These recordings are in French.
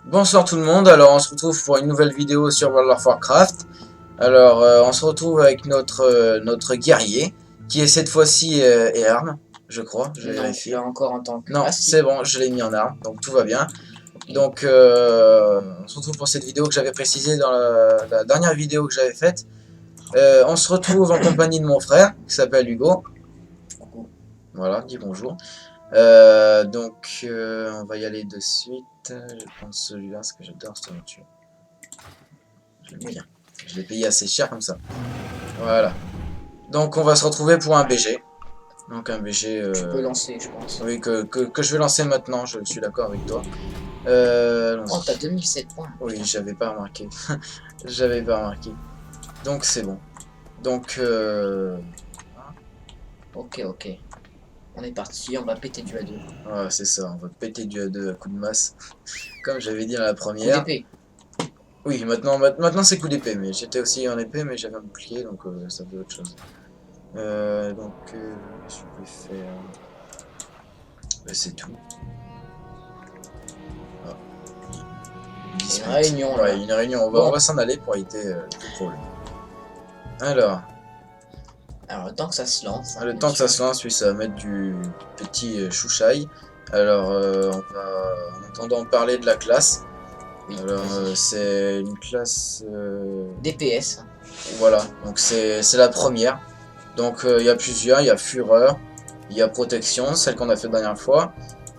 Bonsoir tout le monde, alors on se retrouve pour une nouvelle vidéo sur World of Warcraft. Alors on se retrouve avec notre guerrier, qui est cette fois-ci est arme, je crois, je Non, vérifie. tu l'as encore en tant que... Non, Ah, si. c'est bon, je l'ai mis en arme, donc tout va bien. Okay. Donc on se retrouve pour cette vidéo que j'avais précisée dans la dernière vidéo que j'avais faite. On se retrouve en compagnie de mon frère, qui s'appelle Hugo. Voilà, dis bonjour. Donc on va y aller de suite. Je vais prendre celui-là parce que j'adore cette voiture. J'aime bien. Je l'ai payé assez cher comme ça. Voilà. Donc on va se retrouver pour un BG. Donc un BG. Tu peux lancer, je pense. Oui, que je vais lancer maintenant. Je suis d'accord avec toi. Oh, t'as 2007 points. Oui, j'avais pas remarqué. J'avais pas remarqué. Donc c'est bon. Donc Ok. On est parti, on va péter du A2. ouais, c'est ça. On va péter du A2 à coup de masse. Comme j'avais dit dans la Coup première. d'épée. Oui, maintenant c'est coup d'épée, mais j'étais aussi en épée, mais j'avais un bouclier, donc ça fait autre chose. Qu'est-ce que je peux faire? C'est tout. Ah. Une réunion, là. Ouais, une réunion, on va s'en aller pour éviter tout problème. Alors, le temps que ça se lance. le temps que ça se lance, oui, ça va mettre du petit chouchaille. Alors, on va, en attendant, parler de la classe. Oui, alors, c'est une classe... DPS. Voilà, donc c'est la première. Donc il y a plusieurs, il y a Fureur, il y a Protection, celle qu'on a fait la dernière fois.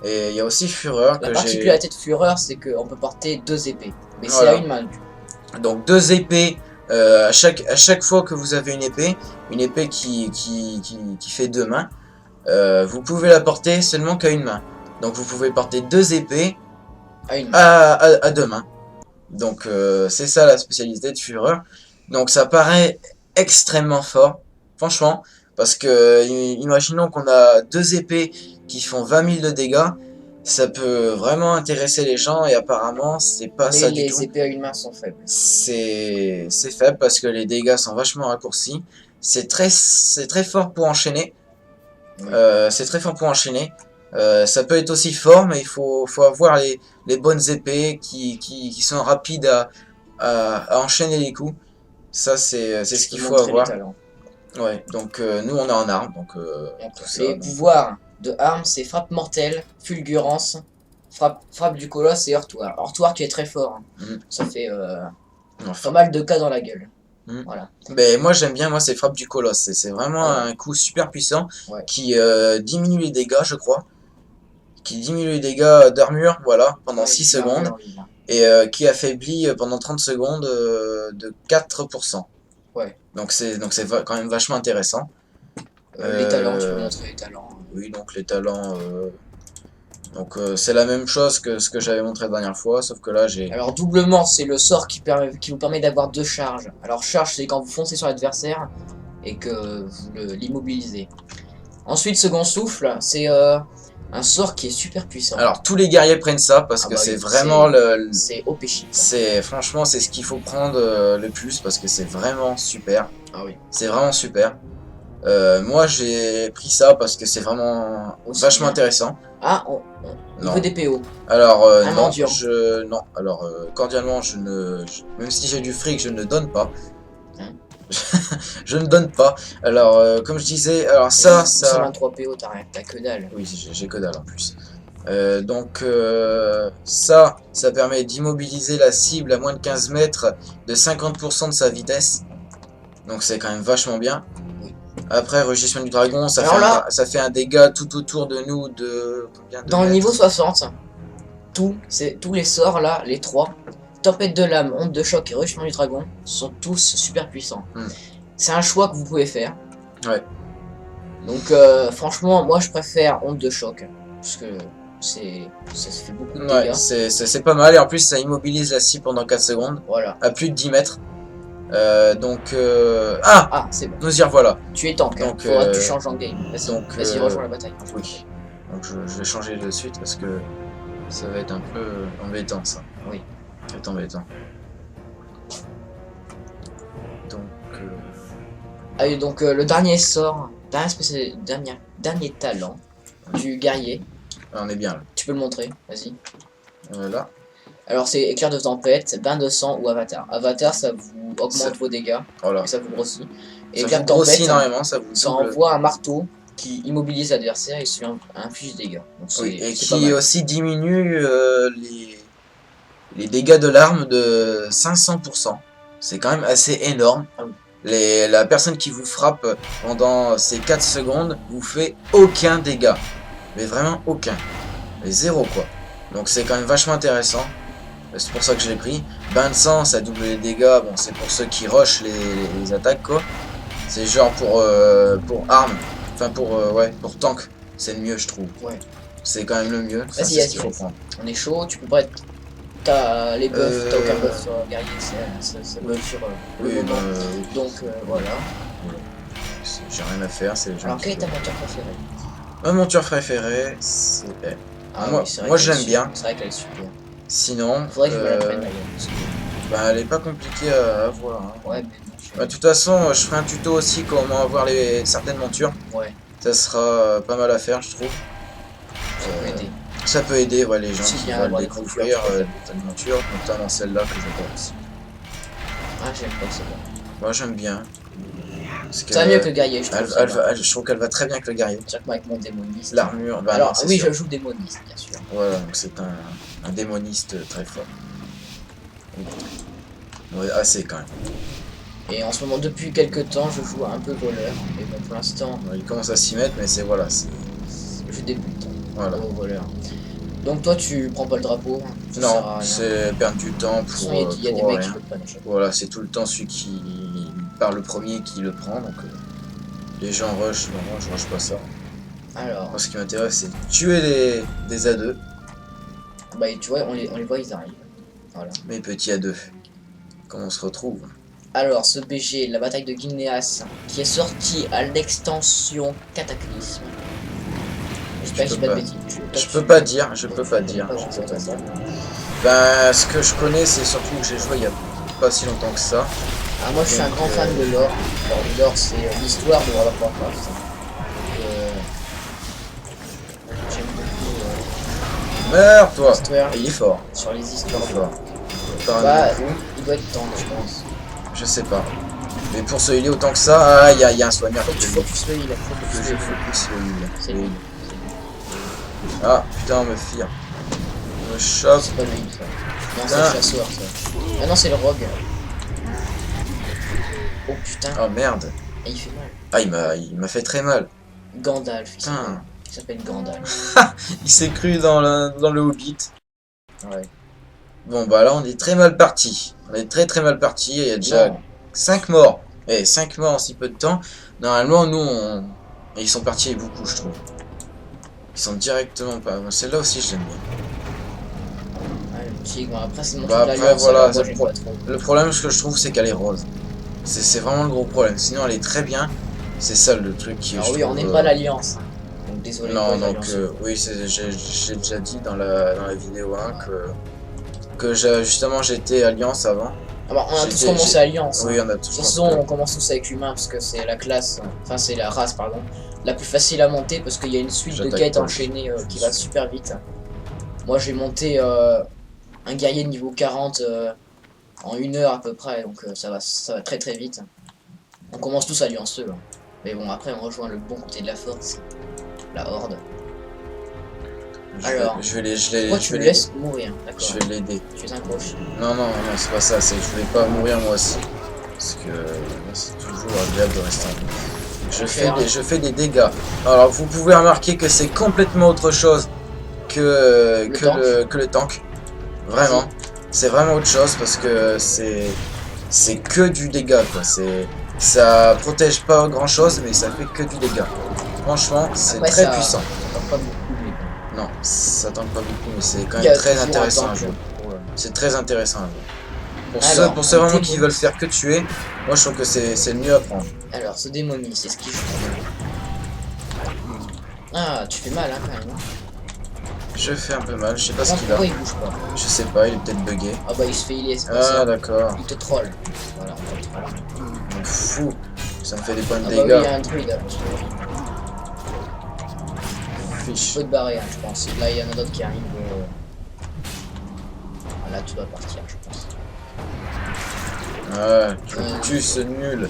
Et il y a aussi Fureur que La j'ai... particularité de Fureur, c'est qu'on peut porter 2 épées. Mais Voilà. c'est à une main. Donc 2 épées, à chaque fois que vous avez une épée qui fait 2 mains, vous pouvez la porter seulement qu'à une main. Donc vous pouvez porter 2 épées à 2 mains. Donc c'est ça la spécialité de Fureur. Donc ça paraît extrêmement fort, franchement, parce que imaginons qu'on a 2 épées qui font 20 000 de dégâts, ça peut vraiment intéresser les gens et apparemment c'est pas ça du tout. Les épées à une main sont faibles. C'est faible parce que les dégâts sont vachement raccourcis. C'est très fort pour enchaîner. Oui. C'est très fort pour enchaîner. Ça peut être aussi fort, mais il faut avoir les bonnes épées qui sont rapides à enchaîner les coups. Ça, c'est ce qu'il faut avoir. Ouais, donc nous on est en arme. Donc, les pouvoirs de armes, c'est frappe mortelle, fulgurance, frappe du colosse et heurtoir. Heurtoir qui est très fort. Ça fait pas mal de cas dans la gueule. Voilà. Mais moi j'aime bien, moi c'est frappe du colosse. C'est vraiment un coup super puissant qui diminue les dégâts, je crois. Qui diminue les dégâts d'armure, voilà, pendant 6 secondes. Et qui affaiblit pendant 30 secondes de 4%. Ouais. Donc c'est quand même vachement intéressant. Les talents, tu peux montrer les talents. Oui, donc les talents. Donc c'est la même chose que ce que j'avais montré la dernière fois, sauf que là j'ai... Alors doublement, c'est le sort qui vous permet d'avoir 2 charges. Alors charge, c'est quand vous foncez sur l'adversaire et que vous l'immobilisez. Ensuite, second souffle, c'est un sort qui est super puissant. Alors tous les guerriers prennent ça parce que c'est vraiment c'est OP shit. Franchement c'est ce qu'il faut prendre le plus parce que c'est vraiment super. Ah oui. C'est vraiment super. Moi j'ai pris ça parce que c'est vraiment vachement intéressant. Ah, niveau des PO. Alors non, alors cordialement même si j'ai du fric je ne donne pas. Je ne donne pas. Alors comme je disais, alors ça 123 PO, t'as que dalle. Oui, j'ai que dalle en plus. Donc ça permet d'immobiliser la cible à moins de 15 mètres de 50% de sa vitesse. Donc c'est quand même vachement bien. Après, rugissement du dragon, ça fait un dégât tout autour de nous de combien de dans le niveau 60, tous les sorts là, les 3, tempête de lame, onde de choc et rugissement du dragon, sont tous super puissants. C'est un choix que vous pouvez faire. Ouais. Donc franchement, moi je préfère onde de choc, parce que ça fait beaucoup de dégâts. C'est pas mal, et en plus ça immobilise la cible pendant 4 secondes, voilà. À plus de 10 mètres. C'est bon. Nous y revoilà. Tu es tank, donc faudra que tu changes en game. Vas-y, rejoins la bataille. Oui. Donc je vais changer de suite parce que ça va être un peu embêtant ça. Oui. Ça va être embêtant. Donc allez, donc le dernier sort, dernier talent du guerrier. on est bien là. Tu peux le montrer, vas-y. Voilà. Alors c'est éclair de tempête, bain de sang ou avatar. Avatar ça vous augmente vos dégâts, Voilà. et ça vous grossit. Et Ça éclair vous de tempête, grossit énormément, ça vous ça double. envoie un marteau qui immobilise l'adversaire et se inflige des dégâts. Donc Oui, et c'est pas qui mal. aussi diminue les dégâts de l'arme de 500%. C'est quand même assez énorme. Ah oui. La personne qui vous frappe pendant ces 4 secondes vous fait aucun dégât. Mais vraiment aucun. Mais zéro quoi. Donc c'est quand même vachement intéressant. C'est pour ça que je l'ai pris. Bain de sang, ça double les dégâts. Bon, c'est pour ceux qui rushent les attaques quoi. C'est genre pour armes. Enfin pour tank. C'est le mieux je trouve. Ouais. C'est quand même le mieux. Ça, Vas-y, c'est ce qu'il faut prendre. On est chaud, tu peux pas être. T'as les buffs, t'as aucun buff sur guerrier, ça buff sur le Oui, moment. Donc voilà. J'ai rien à faire, c'est les gens Alors qui quelle est ta veulent. monture préférée? Ma monture préférée, c'est elle. Ah moi, oui, c'est vrai moi qu'elle je est l'aime bien. C'est vrai qu'elle est super. Sinon, Faudrait que je me la prenne d'ailleurs. parce que- bah, elle est pas compliquée à avoir. Hein. Ouais, mais bon, Bah, de toute façon, je ferai un tuto aussi comment avoir certaines montures. ouais, Ça sera pas mal à faire, je trouve. ça peut aider. Ça peut aider les gens Si qui bien veulent avoir des découvrir montures, certaines montures, notamment celle-là que j'adore aussi. Ah, j'aime pas ça. Moi j'aime bien. Parce que, Ça va mieux que le guerrier, je trouve. ça va. je trouve qu'elle va très bien avec le guerrier. C'est-à-dire que moi, avec mon démoniste. L'armure, bah Alors, non, c'est oui, sûr. je joue démoniste, bien sûr. Voilà, donc c'est un démoniste très fort. Ouais, assez quand même. Et en ce moment, depuis quelques temps, je joue un peu voleur. Mais bon, pour l'instant, Il commence à s'y mettre, mais c'est voilà. je débute. Voilà. Au voleur. Donc toi, tu prends pas le drapeau. Ça sert Non, à rien. c'est perdre du temps De toute façon, pour, il y a des pour mecs qui rien. le prennent à chaque fois. Voilà, c'est tout le temps celui qui parle le premier qui le prend. Donc les gens rush, non, moi je rush pas ça. Alors, Moi ce qui m'intéresse c'est de tuer des A2, bah tu vois, on les voit, ils arrivent. Voilà. mes petits A2. Comment on se retrouve? Alors, ce BG, la bataille de Guinéas, qui est sorti à l'extension Cataclysme. J'espère que je dis pas de bêtises. Je peux pas dire, je peux pas Je dire. connais pas grand-chose à ça. Ben, ce que je connais, c'est surtout que j'ai joué il y a pas si longtemps que ça. Ah, moi je suis un grand fan de lore. Alors, le lore, c'est l'histoire de World of Warcraft. J'aime beaucoup Meurs, toi! l'histoire Il est fort. sur les histoires Il est de fort. Par un Bah, coup, il doit être temps, je pense. je sais pas. Mais pour se healer autant que ça, ah, il y a un soigneur Faut qui que tu peut focus le heal, faut que focus je le heal. focus le heal. C'est Le lui. heal. Ah, putain, on me fire. On me chope. C'est pas le heal, ça. Non, c'est Ah. le chasseur, ça. Ah non, c'est le rogue. Oh putain, Oh merde. et il fait mal. Ah, il m'a fait très mal. Gandalf, Putain. il s'appelle Gandalf. Il s'est cru dans le Hobbit. Ouais. Bon, bah là, on est très mal parti. On est très mal parti. Il y a déjà Non. 5 morts. Eh, 5 morts en si peu de temps. Normalement, nous, ils sont partis avec beaucoup, je trouve. Ils sont directement pas. Bon, celle-là aussi, je l'aime bien. Ouais, le tigre, bon, après c'est mon Bah, truc après, d'alliance, voilà, alors moi c'est j'aime le pas trop. Le problème, ce que je trouve, c'est qu'elle est rose. C'est vraiment le gros problème. Sinon, elle est très bien. C'est ça le truc qui. Alors je oui, on trouve, n'aime pas l'alliance. Donc désolé pour Non, les donc alliances. oui, j'ai déjà dit dans la vidéo 1 que justement j'étais Alliance avant. Ah bah, on a tous j'étais- commencé Alliance. Oui, hein. on a De tous. toute façon, on commence tous avec humain parce que c'est la classe, enfin c'est la race, pardon, la plus facile à monter parce qu'il y a une suite de J'attaque quêtes pas. enchaînées qui va super vite. Moi j'ai monté un guerrier de niveau 40 en 1 heure à peu près, donc ça va très vite. On commence tous allianceux. Hein. Mais bon, après on rejoint le bon côté de la force, la horde. Alors, pourquoi tu le laisses mourir? D'accord. Je vais l'aider. Tu es un gauche. Non, c'est pas ça. C'est que je voulais pas mourir moi aussi. Parce que c'est toujours agréable de rester en vie. Je fais des dégâts. Alors, vous pouvez remarquer que c'est complètement autre chose que le tank. Vraiment. C'est vraiment autre chose parce que c'est que du dégât, quoi. Ça protège pas grand chose, mais ça fait que du dégât. Franchement, c'est Après, très ça puissant. tente pas beaucoup, mais bon. Non, ça tente pas beaucoup, mais c'est quand Il y a même très toujours un intéressant à tank jouer. pour, C'est très intéressant à jouer. Alors, Pour ceux un vraiment qui démoniste. veulent faire que tuer, moi je trouve que c'est le mieux à prendre. Alors, ce démoniste, c'est ce qui joue. Ah, tu fais mal, hein, quand même. Hein. Je fais un peu mal, je sais pas ce qu'il a. Pourquoi il bouge pas? Je sais pas, il est peut-être bugué. Ah bah, il se fait healer, c'est pas Ah ça. d'accord, Il te troll. Voilà, on te troll. on fou. Ça me fait des points de Ah bah oui, il y dégâts. a un druide, alors, je Fiche. peux te barrer, hein, je pense. Là, il y en a d'autres qui arrivent. Là, tu dois partir, je pense. Ouais, je me tue, c'est nul.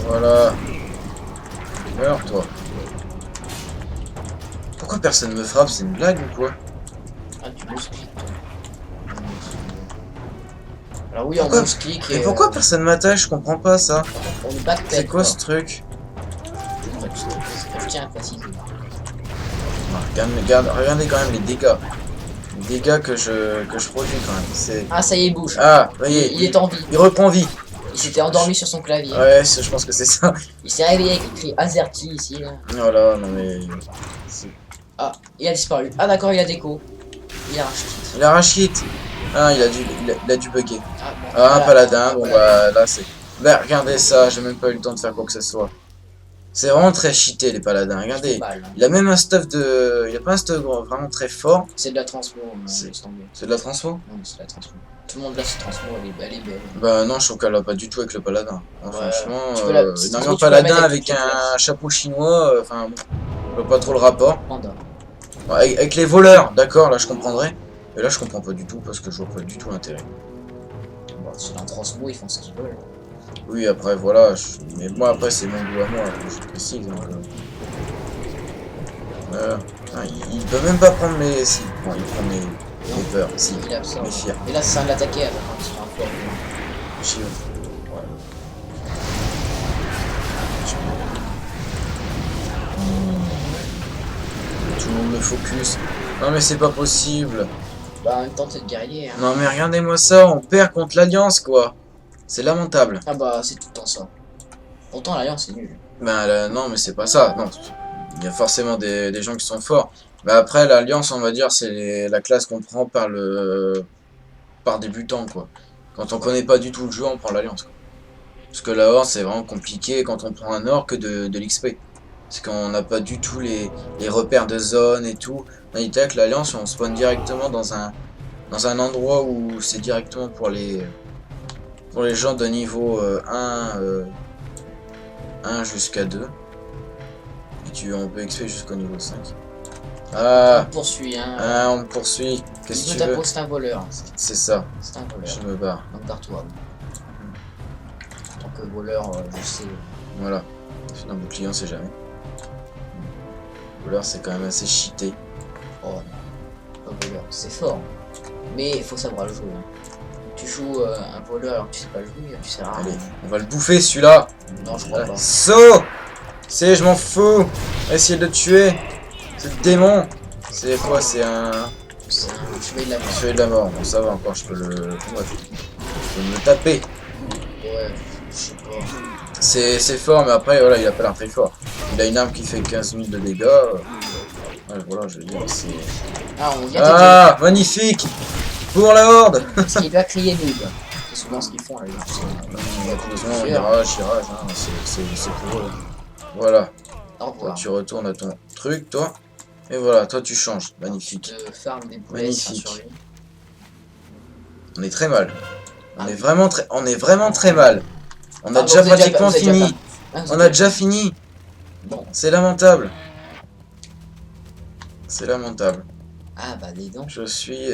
Voilà. Meurs, toi. Pourquoi personne me frappe? C'est une blague ou quoi? Ah, tu mouse click, toi. Alors oui, Pourquoi on mouse click Mais et... pourquoi personne m'attaque? Je comprends pas ça. on backped, C'est quoi ce truc? Je tiens à préciser. Regardez quand même les dégâts. Les dégâts que je produis quand même. C'est... Ah, ça y est, il bouge. Ah, voyez, Il est en vie. il reprend vie. Il s'était endormi sur son clavier. Ouais, je pense que c'est ça. Il s'est réveillé avec écrit Azerty ici. Là. Voilà, non mais... Ah, il a disparu. Ah d'accord, il a déco. Il a racheté. Il a rachit. Ah, il a dû bugger. Ah, bon, Ah, un voilà. paladin, bon bah là c'est... Bah regardez ça, j'ai même pas eu le temps de faire quoi que ce soit. C'est vraiment très cheaté les paladins, regardez. Mal, hein. Il a même un stuff de... Il a pas un stuff vraiment très fort. C'est de la transmo. C'est- laisse tomber. C'est de la transfo? Non, c'est de la transmo. Tout le monde là, c'est transmo, elle est belle. Bah non, je trouve qu'elle a pas du tout avec le paladin. Hein, Ouais. franchement, Tu peux la- non, c'est mais trop, un tu peux la paladin mettre avec avec toutes les un classes. chapeau chinois, enfin, bon, je vois pas trop le rapport. Panda. Bon, avec les voleurs, d'accord, là je comprendrais. Mais là je comprends pas du tout parce que je vois pas du tout l'intérêt. Bon, c'est un transmo, ils font ce qu'ils veulent. Oui, après voilà, mais moi après c'est mon goût à moi, je précise. Donc, il peut même pas prendre mes... Si, bon, il prend mes peurs, si, Il absorbe. mes fiers. Et là, c'est un l'attaquer avant quand il est un fort. Chill. Ouais. Tout le monde me focus. Non mais c'est pas possible. Bah, en même temps, t'es le guerrier. Hein. Non mais regardez-moi ça, on perd contre l'Alliance quoi. C'est lamentable. Ah bah, c'est tout le temps ça. Pourtant, l'Alliance, c'est nul. Ben non mais c'est pas ça. Non, il y a forcément des gens qui sont forts. Mais après l'Alliance, on va dire, c'est la classe qu'on prend par débutant quoi. Quand on connaît pas du tout le jeu, on prend l'Alliance. Parce que la Horde, c'est vraiment compliqué quand on prend un Orc de l'XP. Parce qu'on n'a pas du tout les repères de zone et tout. On était avec l'Alliance, on spawn directement dans un endroit où c'est directement pour les gens de niveau 1 jusqu'à 2. Et on peut XP jusqu'au niveau 5. Ah, On poursuit, hein. ah, on me poursuit. Qu'est-ce que tu Ta veux? peau, c'est un voleur. C'est ça, C'est un voleur. je me barre. Donc, barre-toi. En tant que voleur, je sais. Voilà. Un bouclier, on sait jamais. Voleur, c'est quand même assez cheaté. Oh non. Pas voleur. C'est fort. Mais il faut savoir le jouer. Hein. Tu joues un voleur alors que tu sais pas le jouer, tu sais rien. Allez, on va le bouffer celui-là. Non, je crois pas. Saut! C'est, je m'en fous. Essayez de le tuer. C'est le démon. C'est quoi? C'est un C'est un chevalier de la mort. chevalier de la mort. Bon, ça va encore, je peux le... Ouais, je peux me le taper. Ouais, je sais pas. C'est fort, mais après, voilà, il a pas l'air très fort. Il a une arme qui fait 15 000 de dégâts. Ouais, voilà, je veux dire, c'est... Ah, on vient Ah, magnifique! Pour la Horde! parce qu'il va crier noob. C'est souvent ce qu'ils font là. Heureusement, mirage, hein, c'est pour eux. Voilà. Au Toi, revoir. tu retournes à ton truc, toi. Et voilà, toi, tu changes. Magnifique. De farm des poulets Magnifique. sur lui. On est très mal. On est vraiment très mal. On a Ah, déjà vous êtes pratiquement vous êtes déjà fini. pas- Ah, vous On êtes a déjà fini. Bon. C'est lamentable. C'est lamentable. Ah bah dis donc. Je suis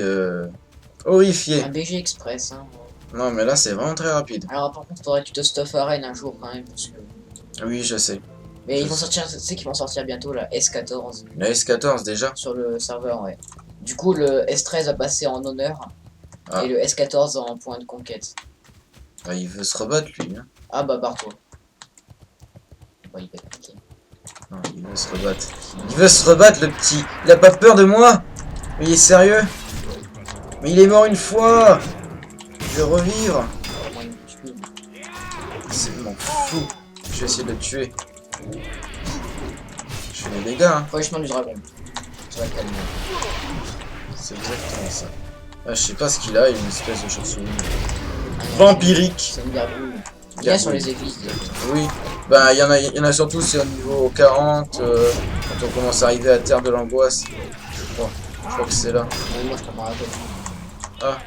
horrifié. Un BG Express. Hein. Non, mais là, c'est vraiment très rapide. Alors par contre, faudrait que tu te stuff arène un jour quand même. Parce que... Oui, je sais. Mais ils vont sortir, tu sais qu'ils vont sortir bientôt la S14 La S14 déjà. sur le serveur, ouais. Du coup, le S13 va passer en honneur Ah. et le S14 en point de conquête. Ah, il veut se rebattre, lui. Hein. Ah bah barre-toi. Bah, il va cliquer. Non, il veut se rebattre. Il veut se rebattre, le petit. Il a pas peur de moi? Mais il est sérieux? Mais il est mort une fois. Je vais revivre. Vraiment, il me tue. C'est m'en fou. Je vais essayer de le tuer. Je fais des dégâts, hein. Faut le chemin du dragon. Ça va te calmer. C'est exactement ça. Ah, je sais pas ce qu'il a, il a une espèce de chauve-souris. Vampirique. C'est une gargouille. Il y a sur les églises. Oui. Bah, il y en a surtout, c'est au niveau 40, quand on commence à arriver à Terre de l'Angoisse. Je crois que c'est là. Moi je prends la tête. Ah. Ah.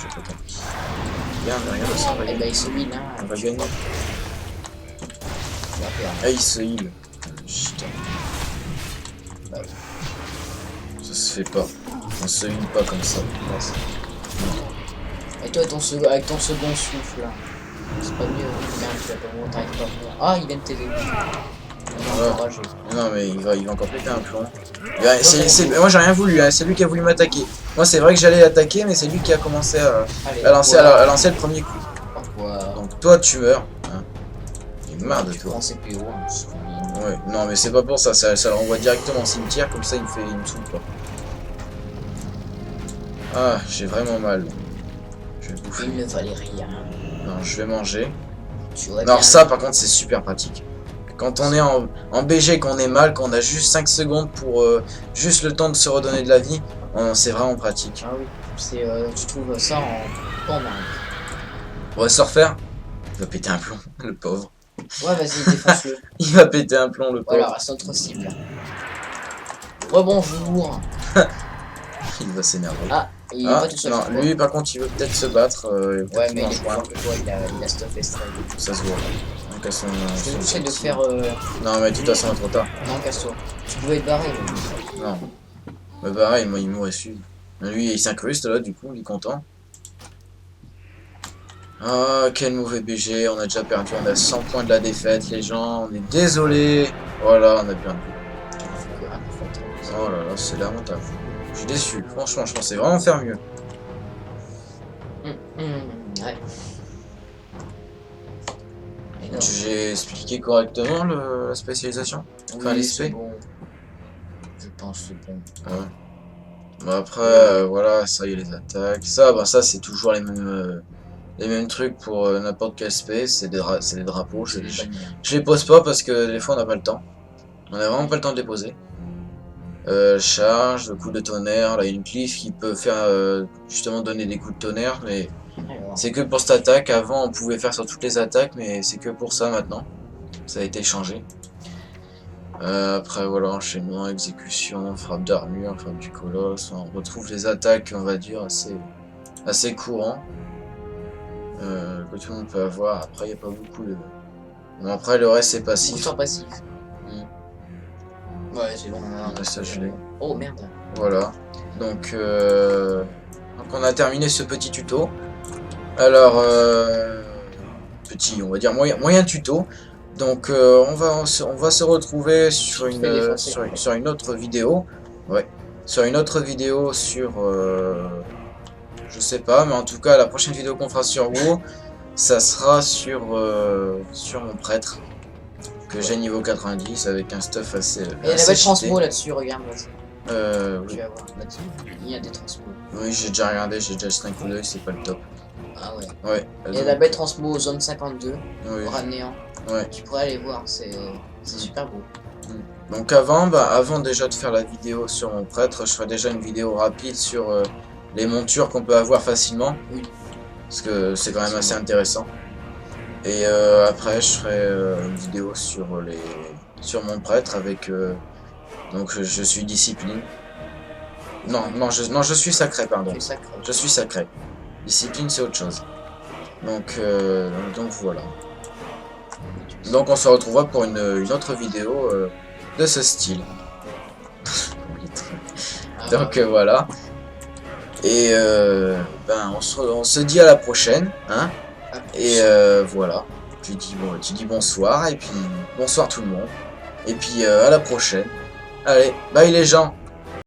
J'ai pas compris. Regarde, ça va Et gagner. bah il se win hein. On va gagner. Il va perdre. Ah, il se heal. Putain. Bah oui. Ça se fait pas. On se une pas comme ça. Et toi, avec ton second souffle, là. C'est pas mieux. Merde, tu vas pas mourir, t'arrives pas à mourir. Ah, il vient de t'aider. Non mais il va encore péter un plomb. Moi j'ai rien voulu, hein. C'est lui qui a voulu m'attaquer. Moi c'est vrai que j'allais l'attaquer, mais c'est lui qui a commencé à lancer le premier coup. Donc toi tu meurs. Hein. J'ai marre de toi. Ouais, non mais c'est pas pour ça, ça le renvoie directement au cimetière, comme ça il me saoule pas. Ah, j'ai vraiment mal. Je vais bouffer. Il ne valait rien. Non, je vais manger. Non, alors ça par contre c'est super pratique. Quand on est en BG, qu'on est mal, qu'on a juste 5 secondes pour juste le temps de se redonner de la vie, c'est vraiment pratique. Ah oui, tu trouves ça en main. On va se refaire. Il va péter un plomb, le pauvre. Ouais, vas-y, défonce-le. Il va péter un plomb, le pauvre. Voilà, reste notre cible. Rebonjour. Il va s'énerver. Ah, il est pas tout seul. Non, lui par contre il veut peut-être se battre. Ouais, mais il est plus fort que toi, il a stuff extrait. Ça se voit. Donc à son, je t'essaie de faire. Non, mais de toute façon, trop tard. Non, casse-toi. Tu pouvais te barrer. Non. Mais pareil, moi il m'aurait su. Lui il s'incruste là, du coup, il est content. Ah, quel mauvais BG, on a déjà perdu, on a 100 points de la défaite, les gens, on est désolé. Voilà, on a perdu. Oh là là, c'est lamentable. Je suis déçu, franchement, je pensais vraiment faire mieux. Ouais. J'ai expliqué correctement la spécialisation? Enfin, oui, l'XP bon. Je pense c'est bon. Ouais. Bah après, voilà, ça y est, les attaques. Ça c'est toujours les mêmes trucs pour n'importe quel SP, c'est des drapeaux. Je les pose pas parce que des fois on n'a pas le temps. On a vraiment pas le temps de les poser. Charge, le coup de tonnerre, là une cliff qui peut faire justement donner des coups de tonnerre, mais c'est que pour cette attaque. Avant on pouvait faire sur toutes les attaques, mais c'est que pour ça maintenant. Ça a été changé. Après voilà, enchaînement, exécution, frappe d'armure, frappe du colosse, on retrouve les attaques on va dire assez courants que tout le monde peut avoir. Après il n'y a pas beaucoup de... Bon, après le reste c'est passif. Passif. Ouais, c'est bon. Ça je l'ai. Oh merde. Voilà. Donc on a terminé ce petit tuto. Alors petit, on va dire moyen tuto. Donc on va se retrouver sur une autre vidéo. Ouais. Sur une autre vidéo sur je sais pas, mais en tout cas la prochaine vidéo qu'on fera sur WoW, ça sera sur mon prêtre. Que j'ai niveau 90 avec un stuff assez. Il y a des transmo là-dessus, regarde. Oui. Tu vas voir, là-dessus. Il y a des transmos. Oui, j'ai déjà regardé, j'ai déjà jeté un coup d'œil, c'est pas le top. Ah ouais. Ouais. Il y a la belle transmo zone 52, oui. Bras de néant. Ouais. Tu pourrais aller voir, c'est super beau. Donc avant déjà de faire la vidéo sur mon prêtre, je ferai déjà une vidéo rapide sur les montures qu'on peut avoir facilement. Oui. Parce que c'est quand même assez intéressant. Et après je ferai une vidéo sur mon prêtre avec donc je suis discipline. Non, je suis sacré, pardon. Sacré. Je suis sacré. Discipline c'est autre chose. Donc voilà. Donc on se retrouvera pour une autre vidéo de ce style. Donc voilà. Et on se dit à la prochaine, hein. Et voilà. Tu dis bonsoir et puis bonsoir tout le monde. Et puis à la prochaine. Allez, bye les gens.